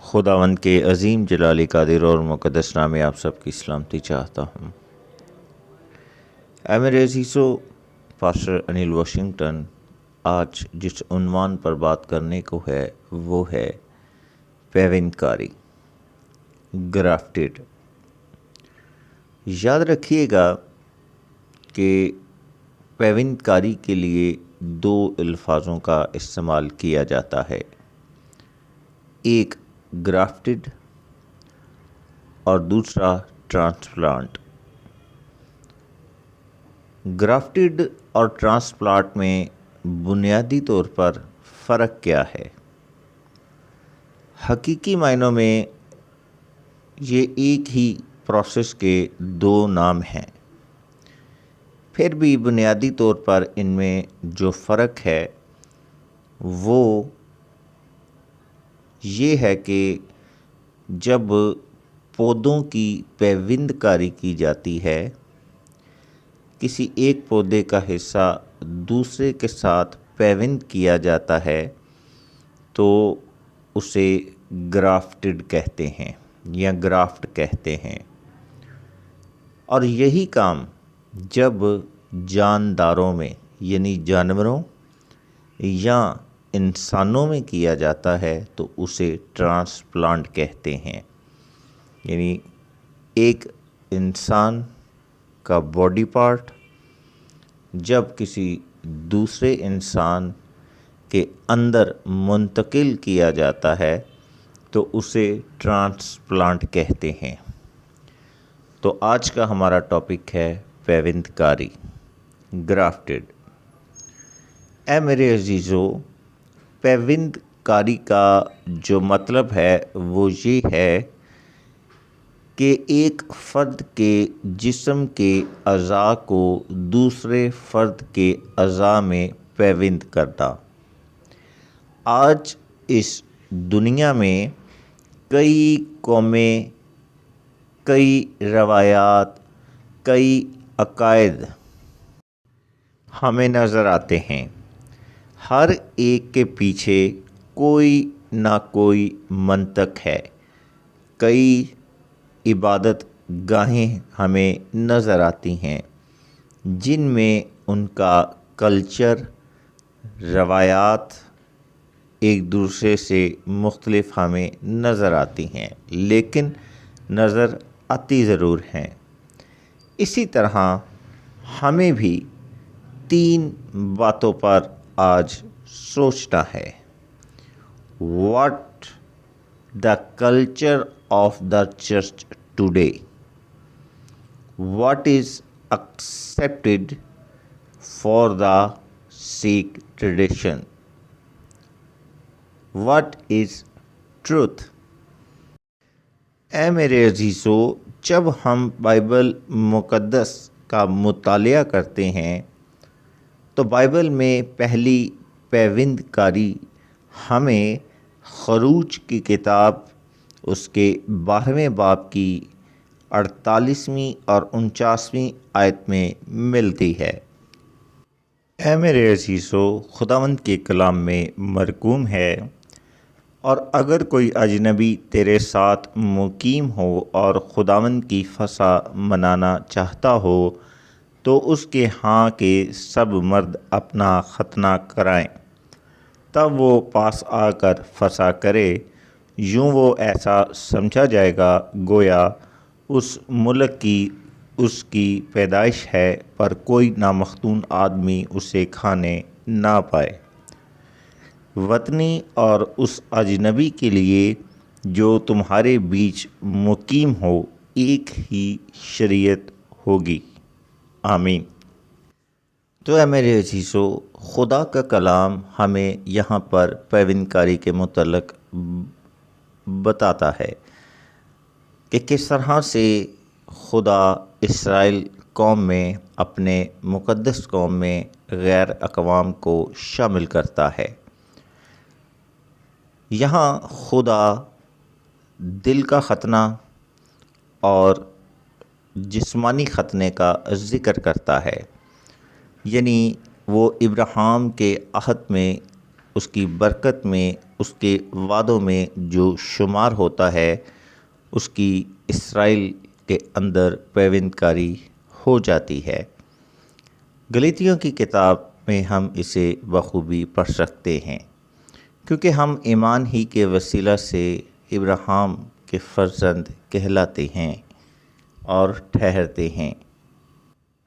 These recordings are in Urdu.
خداوند کے عظیم جلالی قادر اور مقدس نام میں آپ سب کی سلامتی چاہتا ہوں۔ اے میرے عزیزو، پاسٹر انیل واشنگٹن آج جس عنوان پر بات کرنے کو ہے وہ ہے پیوند کاری، گرافٹڈ۔ یاد رکھیے گا کہ پیوند کاری کے لیے دو الفاظوں کا استعمال کیا جاتا ہے، ایک گرافٹڈ اور دوسرا ٹرانسپلانٹ۔ گرافٹڈ اور ٹرانسپلانٹ میں بنیادی طور پر فرق کیا ہے؟ حقیقی معنوں میں یہ ایک ہی پروسیس کے دو نام ہیں، پھر بھی بنیادی طور پر ان میں جو فرق ہے وہ یہ ہے کہ جب پودوں کی پیوند کاری کی جاتی ہے، کسی ایک پودے کا حصہ دوسرے کے ساتھ پیوند کیا جاتا ہے تو اسے گرافٹڈ کہتے ہیں یا گرافٹ کہتے ہیں۔ اور یہی کام جب جانداروں میں یعنی جانوروں یا انسانوں میں کیا جاتا ہے تو اسے ٹرانسپلانٹ کہتے ہیں، یعنی ایک انسان کا باڈی پارٹ جب کسی دوسرے انسان کے اندر منتقل کیا جاتا ہے تو اسے ٹرانسپلانٹ کہتے ہیں۔ تو آج کا ہمارا ٹاپک ہے پیوند کاری، گرافٹڈ۔ اے میرے عزیزو، پیوند کاری کا جو مطلب ہے وہ یہ ہے کہ ایک فرد کے جسم کے اعضاء کو دوسرے فرد کے اعضاء میں پیوند کرنا۔ آج اس دنیا میں کئی قومیں، کئی روایات، کئی عقائد ہمیں نظر آتے ہیں۔ ہر ایک کے پیچھے کوئی نہ کوئی منطق ہے، کئی عبادت گاہیں ہمیں نظر آتی ہیں جن میں ان کا کلچر، روایات ایک دوسرے سے مختلف ہمیں نظر آتی ہیں، لیکن نظر آتی ضرور ہیں۔ اسی طرح ہمیں بھی تین باتوں پر آج سوچنا ہے۔ What the culture of the church today? What is accepted for the Sikh tradition? What is truth? اے میرے عزیزو، جب ہم بائبل مقدس کا مطالعہ کرتے ہیں تو بائبل میں پہلی پیوند کاری ہمیں خروج کی کتاب اس کے 12ویں باب کی 48ویں اور 49ویں آیت میں ملتی ہے۔ اے میرے عزیزو، خداوند کے کلام میں مرقوم ہے، اور اگر کوئی اجنبی تیرے ساتھ مقیم ہو اور خداوند کی فسح منانا چاہتا ہو تو اس کے ہاں کے سب مرد اپنا ختنہ کرائیں، تب وہ پاس آ کر فسح کرے۔ یوں وہ ایسا سمجھا جائے گا گویا اس ملک کی اس کی پیدائش ہے، پر کوئی نامختون آدمی اسے کھانے نہ پائے۔ وطنی اور اس اجنبی کے لیے جو تمہارے بیچ مقیم ہو ایک ہی شریعت ہوگی۔ آمین۔ تو اے میرے عزیزو، خدا کا کلام ہمیں یہاں پر پیوند کاری کے متعلق بتاتا ہے کہ کس طرح سے خدا اسرائیل قوم میں، اپنے مقدس قوم میں غیر اقوام کو شامل کرتا ہے۔ یہاں خدا دل کا ختنہ اور جسمانی ختنے کا ذکر کرتا ہے، یعنی وہ ابراہیم کے عہد میں اس کی برکت میں، اس کے وعدوں میں جو شمار ہوتا ہے، اس کی اسرائیل کے اندر پیوند کاری ہو جاتی ہے۔ غلاطیوں کی کتاب میں ہم اسے بخوبی پڑھ سکتے ہیں، کیونکہ ہم ایمان ہی کے وسیلہ سے ابراہیم کے فرزند کہلاتے ہیں اور ٹھہرتے ہیں۔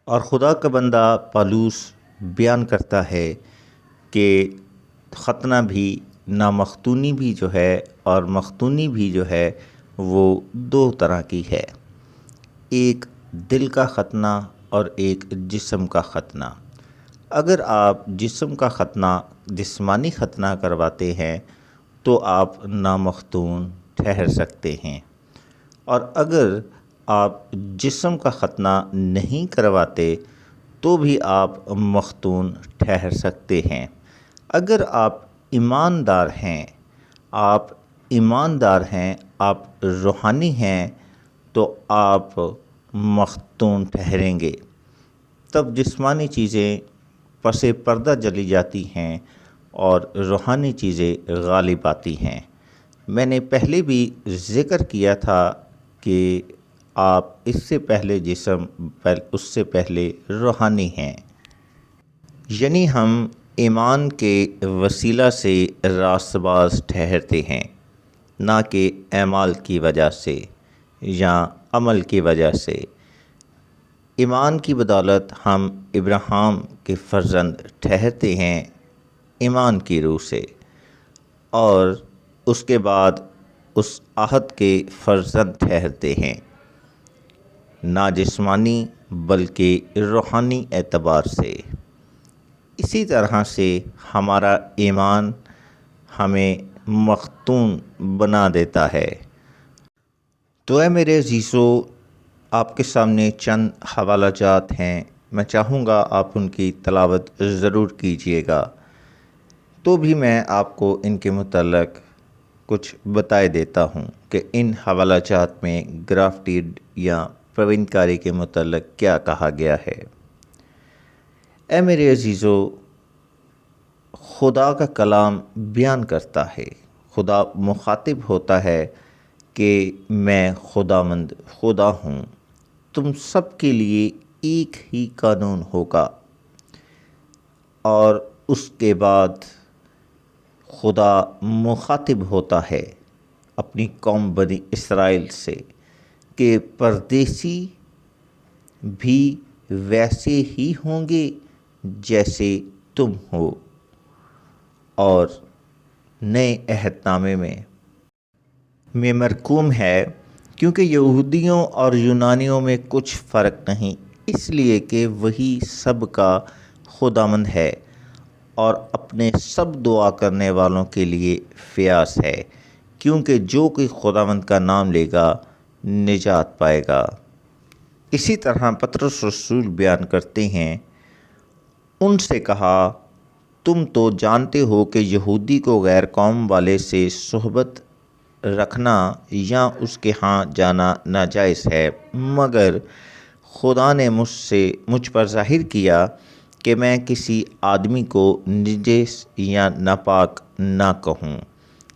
اور خدا کا بندہ پالوس بیان کرتا ہے کہ ختنہ بھی، نامختونی بھی جو ہے اور مختونی بھی جو ہے وہ دو طرح کی ہے، ایک دل کا ختنہ اور ایک جسم کا ختنہ۔ اگر آپ جسم کا ختنہ، جسمانی ختنہ کرواتے ہیں تو آپ نامختون ٹھہر سکتے ہیں، اور اگر آپ جسم کا ختنہ نہیں کرواتے تو بھی آپ مختون ٹھہر سکتے ہیں۔ اگر آپ ایماندار ہیں، آپ روحانی ہیں تو آپ مختون ٹھہریں گے۔ تب جسمانی چیزیں پس پردہ چلی جاتی ہیں اور روحانی چیزیں غالب آتی ہیں۔ میں نے پہلے بھی ذکر کیا تھا کہ آپ اس سے پہلے جسم، اس سے پہلے روحانی ہیں، یعنی ہم ایمان کے وسیلہ سے راست باز ٹھہرتے ہیں، نہ کہ اعمال کی وجہ سے یا عمل کی وجہ سے۔ ایمان کی بدولت ہم ابراہیم کے فرزند ٹھہرتے ہیں ایمان کی روح سے، اور اس کے بعد اس عہد کے فرزند ٹھہرتے ہیں، نہ جسمانی بلکہ روحانی اعتبار سے۔ اسی طرح سے ہمارا ایمان ہمیں مختون بنا دیتا ہے۔ تو اے میرے عزیزو، آپ کے سامنے چند حوالہ جات ہیں، میں چاہوں گا آپ ان کی تلاوت ضرور کیجئے گا۔ تو بھی میں آپ کو ان کے متعلق کچھ بتائے دیتا ہوں کہ ان حوالہ جات میں گرافٹیڈ یا پیوند کاری کے متعلق کیا کہا گیا ہے۔ اے میرے عزیزو، خدا کا کلام بیان کرتا ہے، خدا مخاطب ہوتا ہے کہ میں خداوند خدا ہوں، تم سب کے لیے ایک ہی قانون ہوگا۔ اور اس کے بعد خدا مخاطب ہوتا ہے اپنی قوم بنی اسرائیل سے کہ پردیسی بھی ویسے ہی ہوں گے جیسے تم ہو۔ اور نئے عہد نامے میں مرقوم ہے، کیونکہ یہودیوں اور یونانیوں میں کچھ فرق نہیں، اس لیے کہ وہی سب کا خداوند ہے اور اپنے سب دعا کرنے والوں کے لیے فیاض ہے، کیونکہ جو کوئی خداوند کا نام لے گا نجات پائے گا۔ اسی طرح پطرس رسول بیان کرتے ہیں، ان سے کہا، تم تو جانتے ہو کہ یہودی کو غیر قوم والے سے صحبت رکھنا یا اس کے ہاں جانا ناجائز ہے، مگر خدا نے مجھ پر ظاہر کیا کہ میں کسی آدمی کو نجس یا ناپاک نہ کہوں۔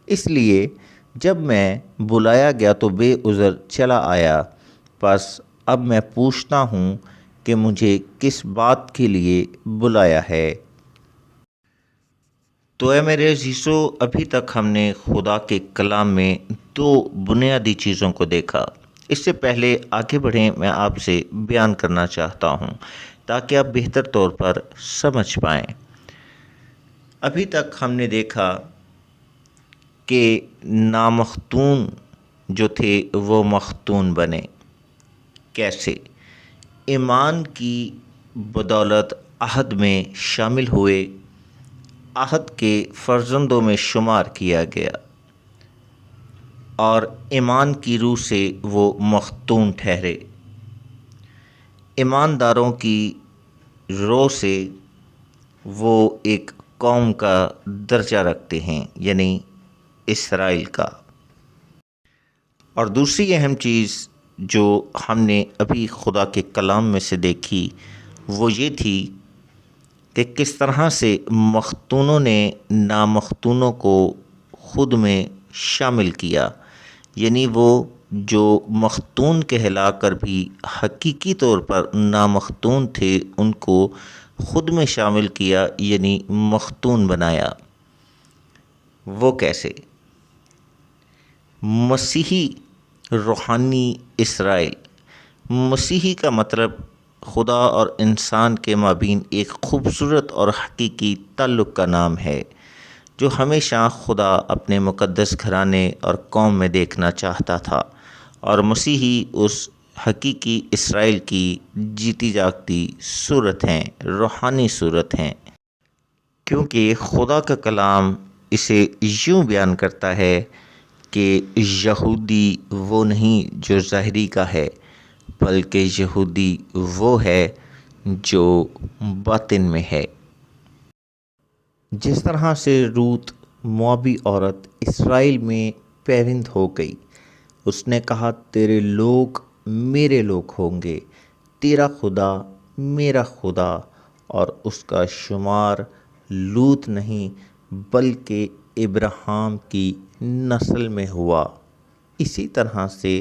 اس لیے جب میں بلایا گیا تو بے عذر چلا آیا، پس اب میں پوچھتا ہوں کہ مجھے کس بات کے لیے بلایا ہے۔ تو اے میرے عزیزو، ابھی تک ہم نے خدا کے کلام میں دو بنیادی چیزوں کو دیکھا۔ اس سے پہلے آگے بڑھیں، میں آپ سے بیان کرنا چاہتا ہوں تاکہ آپ بہتر طور پر سمجھ پائیں۔ ابھی تک ہم نے دیکھا کہ نامختون جو تھے وہ مختون بنے، کیسے؟ ایمان کی بدولت عہد میں شامل ہوئے، عہد کے فرزندوں میں شمار کیا گیا، اور ایمان کی روح سے وہ مختون ٹھہرے۔ ایمانداروں کی روح سے وہ ایک قوم کا درجہ رکھتے ہیں، یعنی اسرائیل کا۔ اور دوسری اہم چیز جو ہم نے ابھی خدا کے کلام میں سے دیکھی وہ یہ تھی کہ کس طرح سے مختونوں نے نامختونوں کو خود میں شامل کیا، یعنی وہ جو مختون کہلا کر بھی حقیقی طور پر نامختون تھے ان کو خود میں شامل کیا، یعنی مختون بنایا۔ وہ کیسے؟ مسیحی روحانی اسرائیل۔ مسیحی کا مطلب خدا اور انسان کے مابین ایک خوبصورت اور حقیقی تعلق کا نام ہے، جو ہمیشہ خدا اپنے مقدس گھرانے اور قوم میں دیکھنا چاہتا تھا، اور مسیحی اس حقیقی اسرائیل کی جیتی جاگتی صورت ہیں، روحانی صورت ہیں، کیونکہ خدا کا کلام اسے یوں بیان کرتا ہے کہ یہودی وہ نہیں جو ظاہری کا ہے، بلکہ یہودی وہ ہے جو باطن میں ہے۔ جس طرح سے روت موابی عورت اسرائیل میں پیوند ہو گئی، اس نے کہا تیرے لوگ میرے لوگ ہوں گے، تیرا خدا میرا خدا، اور اس کا شمار لوط نہیں بلکہ ابراہیم کی نسل میں ہوا۔ اسی طرح سے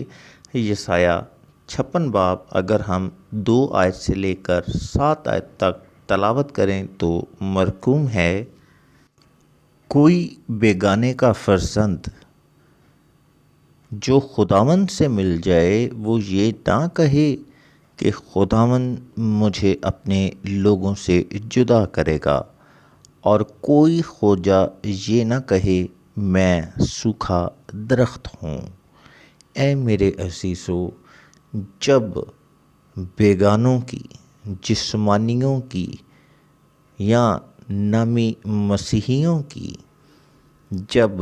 یسایہ 56 باب اگر ہم 2 آیت سے لے کر 7 آیت تک تلاوت کریں تو مرقوم ہے، کوئی بیگانے کا فرزند جو خداوند سے مل جائے وہ یہ نہ کہے کہ خداوند مجھے اپنے لوگوں سے جدا کرے گا، اور کوئی خوجا یہ نہ کہے میں سوکھا درخت ہوں۔ اے میرے عزیزو، جب بیگانوں کی، جسمانیوں کی یا نامی مسیحیوں کی جب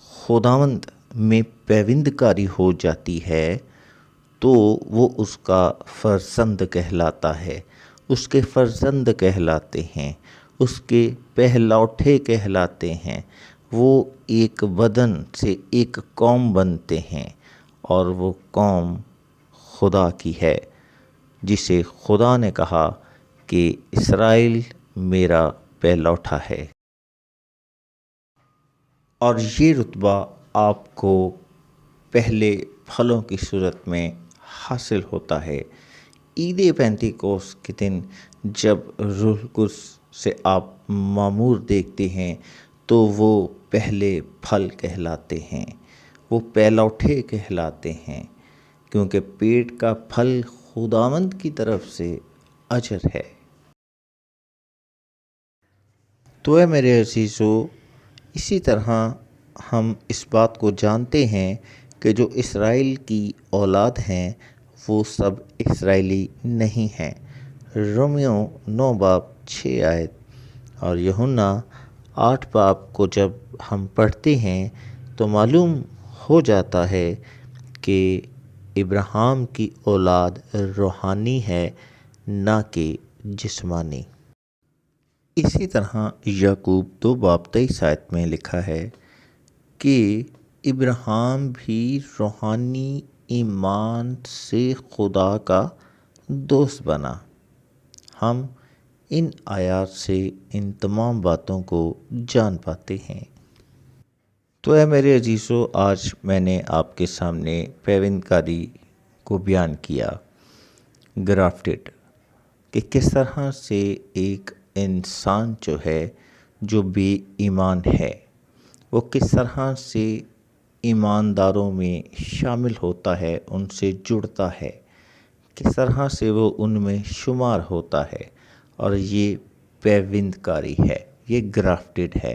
خداوند میں پیوند کاری ہو جاتی ہے تو وہ اس کا فرزند کہلاتا ہے، اس کے فرزند کہلاتے ہیں، اس کے پہلوٹے کہلاتے ہیں، وہ ایک بدن سے ایک قوم بنتے ہیں، اور وہ قوم خدا کی ہے، جسے خدا نے کہا کہ اسرائیل میرا پہلوٹا ہے۔ اور یہ رتبہ آپ کو پہلے پھلوں کی صورت میں حاصل ہوتا ہے۔ عید پینتیکوست کے دن جب روح القدس سے آپ معمور دیکھتے ہیں تو وہ پہلے پھل کہلاتے ہیں، وہ پہلوٹے کہلاتے ہیں، کیونکہ پیٹ کا پھل خداوند کی طرف سے اجر ہے۔ تو اے میرے عزیزو، اسی طرح ہم اس بات کو جانتے ہیں کہ جو اسرائیل کی اولاد ہیں وہ سب اسرائیلی نہیں ہیں۔ رومیو 9 باب 6 آیت اور یوحنا 8 باب کو جب ہم پڑھتے ہیں تو معلوم ہو جاتا ہے کہ ابراہیم کی اولاد روحانی ہے، نہ کہ جسمانی۔ اسی طرح یعقوب 2 باب 23 آیت میں لکھا ہے کہ ابراہیم بھی روحانی ایمان سے خدا کا دوست بنا۔ ہم ان آیات سے ان تمام باتوں کو جان پاتے ہیں۔ تو اے میرے عزیزو، آج میں نے آپ کے سامنے پیوند کاری کو بیان کیا، گرافٹڈ، کہ کس طرح سے ایک انسان جو ہے جو بے ایمان ہے وہ کس طرح سے ایمانداروں میں شامل ہوتا ہے، ان سے جڑتا ہے، کس طرح سے وہ ان میں شمار ہوتا ہے، اور یہ پیوند کاری ہے، یہ گرافٹڈ ہے،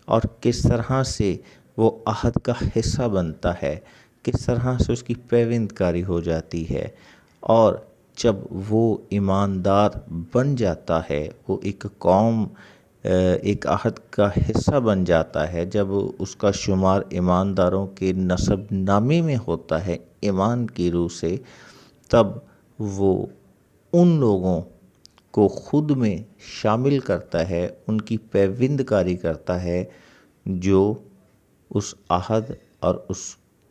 اور کس طرح سے وہ عہد کا حصہ بنتا ہے، کس طرح سے اس کی پیوند کاری ہو جاتی ہے، اور جب وہ ایماندار بن جاتا ہے، وہ ایک قوم، ایک عہد کا حصہ بن جاتا ہے، جب اس کا شمار ایمانداروں کے نسب نامے میں ہوتا ہے ایمان کی روح سے، تب وہ ان لوگوں کو خود میں شامل کرتا ہے، ان کی پیوند کاری کرتا ہے جو اس عہد اور اس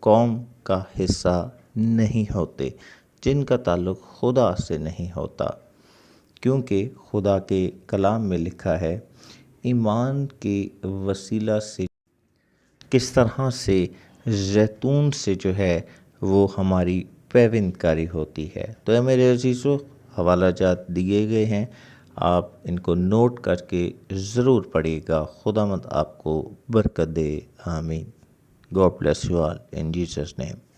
قوم کا حصہ نہیں ہوتے، جن کا تعلق خدا سے نہیں ہوتا، کیونکہ خدا کے کلام میں لکھا ہے ایمان کے وسیلہ سے کس طرح سے زیتون سے جو ہے وہ ہماری پیوند کاری ہوتی ہے۔ تو اے میرے عزیزو، حوالہ جات دیے گئے ہیں، آپ ان کو نوٹ کر کے ضرور پڑھیے گا۔ خداوند آپ کو برکت دے، آمین۔ God bless you all in Jesus' name.